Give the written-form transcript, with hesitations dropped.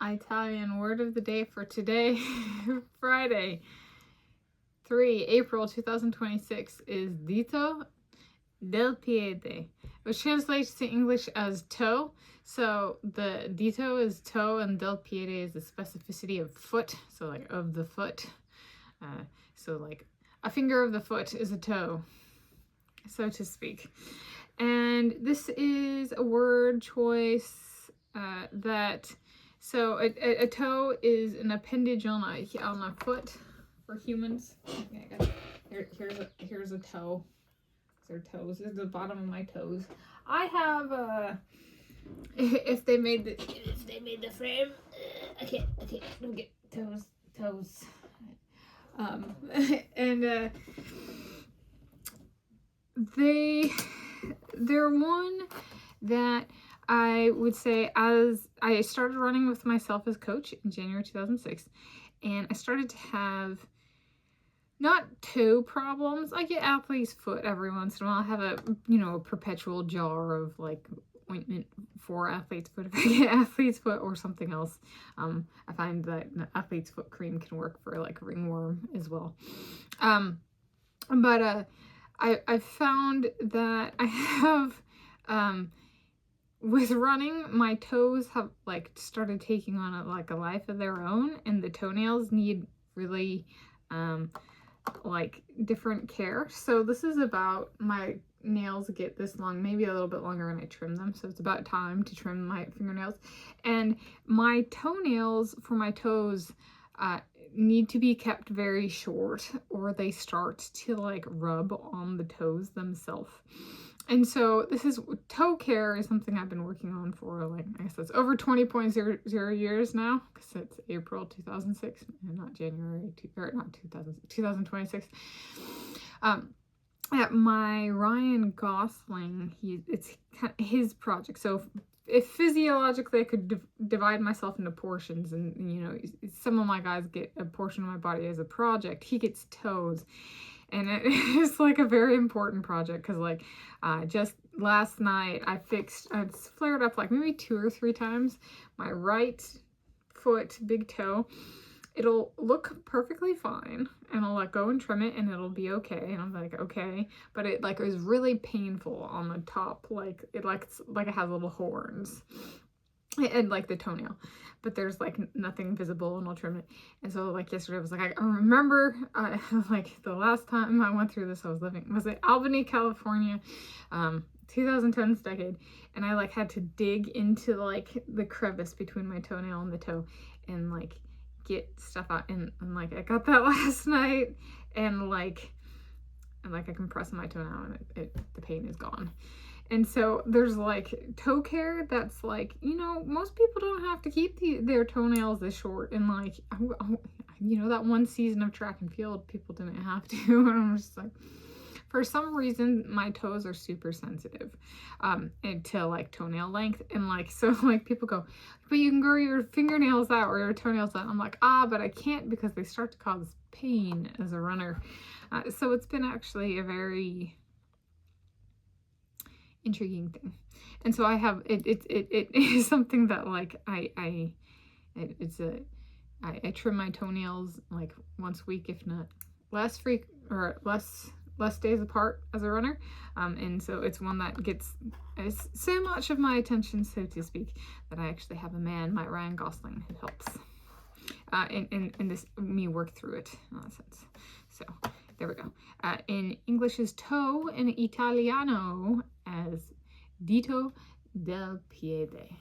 Italian word of the day for today, Friday, 3 April 2026 is dito del piede, which translates to English as toe. So the dito is toe and del piede is the specificity of foot, so like of the foot. So like a finger of the foot is a toe, so to speak. And this is a word choice so a toe is an appendage on a foot for humans. Okay, here's a toe. These are toes. This is the bottom of my toes. I have if they made the frame. Okay, don't get toes. And they're one that I would say, as I started running with myself as coach in January 2006, and I started to have not toe problems. I get athlete's foot every once in a while. I have a perpetual jar of like ointment for athlete's foot if I get athlete's foot or something else. I find that athlete's foot cream can work for like ringworm as well. But I found that I have with running, my toes have like started taking on a life of their own, and the toenails need really like different care. So this is about, my nails get this long, maybe a little bit longer when I trim them, so it's about time to trim my fingernails. And my toenails for my toes need to be kept very short, or they start to like rub on the toes themselves. And so this is, toe care is something I've been working on for like, I guess that's over 20.00 years now, because it's April 2006 and not January, 2026. My Ryan Gosling, it's his project. So if physiologically I could divide myself into portions, and some of my guys get a portion of my body as a project, he gets toes. And it is like a very important project, because like just last night it's flared up like maybe 2 or 3 times. My right foot, big toe, it'll look perfectly fine, and I'll like go and trim it and it'll be okay. And I'm like, okay, but it like is really painful on the top, like it has little horns and like the toenail, but there's like nothing visible, and I'll trim it. And so like yesterday I was like, I remember like the last time I went through this, was it Albany, California, 2010s decade, and I like had to dig into like the crevice between my toenail and the toe and like get stuff out, and like I got that last night, and like I compressed my toenail and the pain is gone. And so there's like toe care that's like, most people don't have to keep their toenails this short. And like, that one season of track and field, people didn't have to. And I'm just like, for some reason, my toes are super sensitive to like toenail length. And like, so like people go, but you can grow your fingernails out or your toenails out. I'm like, but I can't, because they start to cause pain as a runner. So it's been actually a very intriguing thing. And so I have it is something that like I trim my toenails like once a week, if not less days apart as a runner, and so it's one that gets so much of my attention, so to speak, that I actually have a man, my Ryan Gosling, who helps in this me work through it in that sense. So there we go. In English is toe, in Italiano as dito del piede.